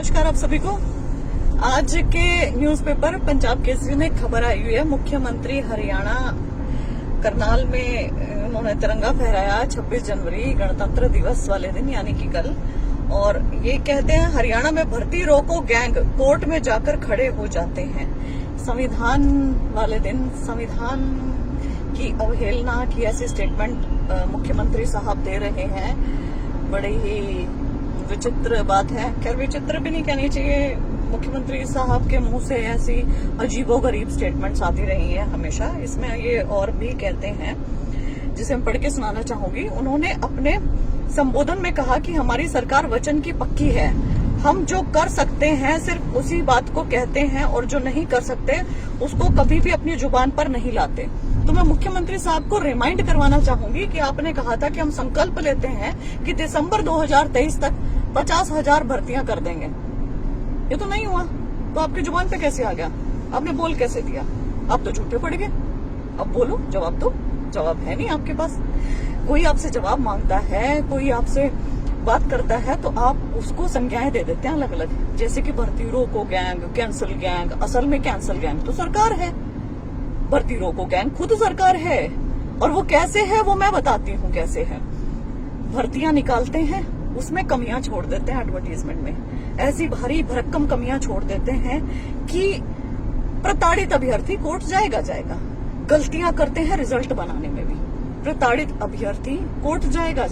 नमस्कार आप सभी को। आज के न्यूज़पेपर पंजाब केसरी में खबर आई हुई है, मुख्यमंत्री हरियाणा करनाल में उन्होंने तिरंगा फहराया 26 जनवरी गणतंत्र दिवस वाले दिन यानी कि कल। और ये कहते हैं हरियाणा में भर्ती रोको गैंग कोर्ट में जाकर खड़े हो जाते हैं। संविधान वाले दिन संविधान की अवहेलना की ऐसी स्टेटमेंट मुख्यमंत्री साहब दे रहे हैं। बड़ी ही विचित्र बात है। खैर विचित्र भी नहीं कहनी चाहिए, मुख्यमंत्री साहब के मुंह से ऐसी अजीबोगरीब स्टेटमेंट्स आती रही हैं हमेशा। इसमें ये और भी कहते हैं जिसे मैं पढ़ के सुनाना चाहूंगी। उन्होंने अपने संबोधन में कहा कि हमारी सरकार वचन की पक्की है, हम जो कर सकते हैं सिर्फ उसी बात को कहते हैं और जो नहीं कर सकते उसको कभी भी अपनी जुबान पर नहीं लाते। तो मैं मुख्यमंत्री साहब को रिमाइंड करवाना चाहूंगी कि आपने कहा था कि हम संकल्प लेते हैं कि दिसंबर 2023 तक 50,000 भर्तियां कर देंगे। ये तो नहीं हुआ, तो आपकी जुबान पे कैसे आ गया? आपने बोल कैसे दिया? आप तो झूठे पड़ गए। अब बोलो, जवाब दो। जवाब है नहीं आपके पास। कोई आपसे जवाब मांगता है, कोई आपसे बात करता है तो आप उसको संज्ञाएं दे देते हैं अलग अलग, जैसे कि भर्ती रोको गैंग, कैंसिल गैंग। असल में कैंसिल गैंग तो सरकार है, भर्ती रोको गैंग खुद सरकार है। और वो कैसे है वो मैं बताती हूँ कैसे है। भर्तियां निकालते हैं, उसमें कमियां छोड़ देते हैं, एडवर्टीजमेंट में ऐसी भारी भरक्कम कमियां छोड़ देते हैं कि प्रताड़ित अभ्यर्थी कोर्ट जाएगा। गलतियां करते हैं रिजल्ट बनाने में भी, प्रताड़ित अभ्यर्थी कोर्ट जाएगा।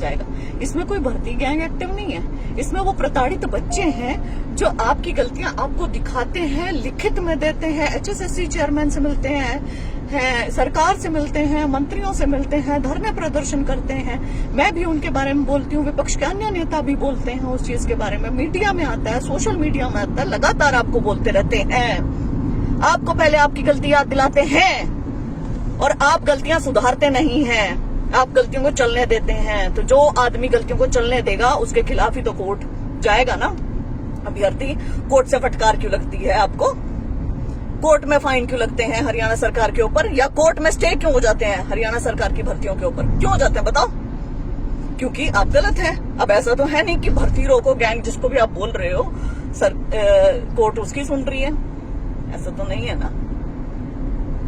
इसमें कोई भर्ती गैंग एक्टिव नहीं है। इसमें वो प्रताड़ित बच्चे हैं जो आपकी गलतियां आपको दिखाते हैं, लिखित में देते हैं, HSSC चेयरमैन से मिलते हैं, सरकार से मिलते हैं, मंत्रियों से मिलते हैं, धरने प्रदर्शन करते हैं। मैं भी उनके बारे में बोलती हूँ, विपक्ष के अन्य नेता भी बोलते हैं उस चीज के बारे में। मीडिया में आता है, सोशल मीडिया में आता है, लगातार आपको बोलते रहते हैं। आपको पहले आपकी गलती याद दिलाते हैं और आप गलतियां सुधारते नहीं हैं, आप गलतियों को चलने देते हैं। तो जो आदमी गलतियों को चलने देगा उसके खिलाफ ही तो कोर्ट जाएगा ना। अभ्यर्थी कोर्ट से फटकार क्यों लगती है आपको? कोर्ट में फाइन क्यों लगते हैं हरियाणा सरकार के ऊपर? या कोर्ट में स्टे क्यों हो जाते हैं हरियाणा सरकार की भर्तियों के ऊपर? क्यों हो जाते हैं बताओ? क्योंकि आप गलत है। अब ऐसा तो है नहीं कि भर्ती रोको गैंग जिसको भी आप बोल रहे हो कोर्ट उसकी सुन रही है, ऐसा तो नहीं है ना।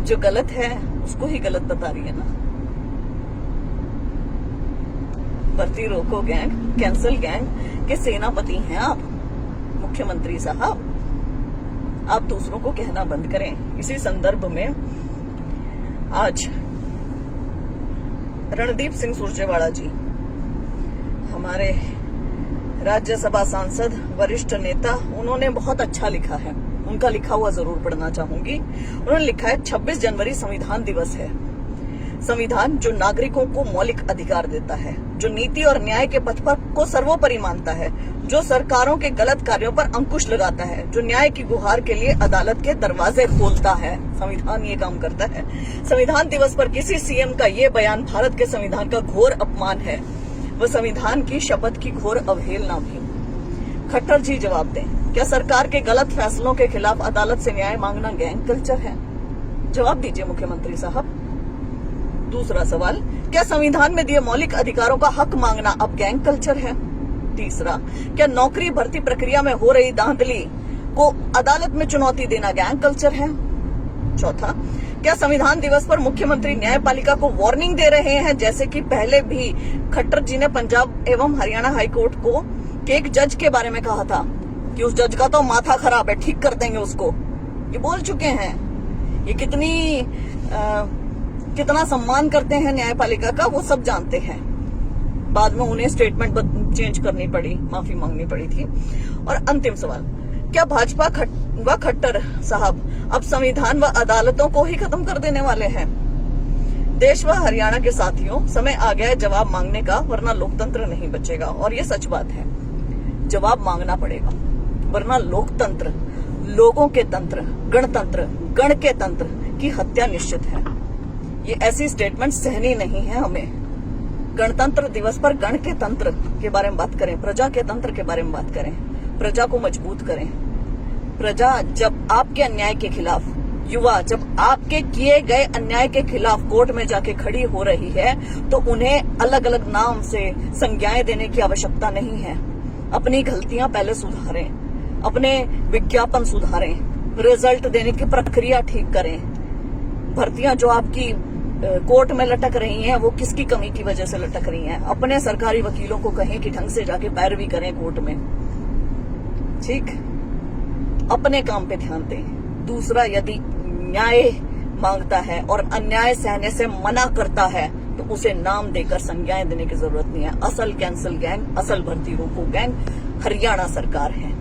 जो गलत है उसको ही गलत बता रही है ना। भर्ती रोको गैंग, कैंसिल गैंग के सेनापति हैं आप मुख्यमंत्री साहब। आप दूसरों को कहना बंद करें। इसी संदर्भ में आज रणदीप सिंह सुरजेवाला जी, हमारे राज्यसभा सांसद, वरिष्ठ नेता, उन्होंने बहुत अच्छा लिखा है। उनका लिखा हुआ जरूर पढ़ना चाहूंगी। उन्होंने लिखा है 26 जनवरी संविधान दिवस है। संविधान जो नागरिकों को मौलिक अधिकार देता है, जो नीति और न्याय के पथ पर को सर्वोपरि मानता है, जो सरकारों के गलत कार्यों पर अंकुश लगाता है, जो न्याय की गुहार के लिए अदालत के दरवाजे खोलता है। संविधान ये काम करता है। संविधान दिवस पर किसी सीएम का ये बयान भारत के संविधान का घोर अपमान है, वह संविधान की शपथ की घोर अवहेलना भी। खट्टर जी जवाब दें, क्या सरकार के गलत फैसलों के खिलाफ अदालत से न्याय मांगना गैंग कल्चर है? जवाब दीजिए मुख्यमंत्री साहब। दूसरा सवाल, क्या संविधान में दिए मौलिक अधिकारों का हक मांगना अब गैंग कल्चर है? तीसरा, क्या नौकरी भर्ती प्रक्रिया में हो रही धांधली को अदालत में चुनौती देना गैंग कल्चर है? चौथा, क्या संविधान दिवस पर मुख्यमंत्री न्यायपालिका को वार्निंग दे रहे हैं, जैसे कि पहले भी खट्टर जी ने पंजाब एवं हरियाणा हाईकोर्ट को के एक जज के बारे में कहा था कि उस जज का तो माथा खराब है, ठीक कर देंगे उसको। ये बोल चुके हैं। ये कितना सम्मान करते हैं न्यायपालिका का वो सब जानते हैं। बाद में उन्हें स्टेटमेंट चेंज करनी पड़ी, माफी मांगनी पड़ी थी। और अंतिम सवाल, क्या भाजपा व खट्टर साहब अब संविधान व अदालतों को ही खत्म कर देने वाले हैं? देश व हरियाणा के साथियों, समय आ गया है जवाब मांगने का, वरना लोकतंत्र नहीं बचेगा। और ये सच बात है, जवाब मांगना पड़ेगा, वरना लोकतंत्र, लोगों के तंत्र, गणतंत्र, गण के तंत्र की हत्या निश्चित है। ये ऐसी स्टेटमेंट सहनी नहीं है हमें। गणतंत्र दिवस पर गण के तंत्र के बारे में बात करें, प्रजा के तंत्र के बारे में बात करें, प्रजा को मजबूत करें। प्रजा जब आपके अन्याय के खिलाफ, युवा जब आपके किए गए अन्याय के खिलाफ कोर्ट में जाके खड़ी हो रही है, तो उन्हें अलग अलग नाम से संज्ञाएं देने की आवश्यकता नहीं है। अपनी गलतियां पहले सुधारें। अपने विज्ञापन सुधारें, रिजल्ट देने की प्रक्रिया ठीक करें। भर्तियां जो आपकी कोर्ट में लटक रही हैं वो किसकी कमी की वजह से लटक रही हैं? अपने सरकारी वकीलों को कहें कि ढंग से जाके पैरवी करें कोर्ट में। ठीक, अपने काम पे ध्यान दें। दूसरा, यदि न्याय मांगता है और अन्याय सहने से मना करता है तो उसे नाम देकर संज्ञाएं देने की जरूरत नहीं है। असल कैंसिल गैंग, असल भर्ती रोको गैंग हरियाणा सरकार है।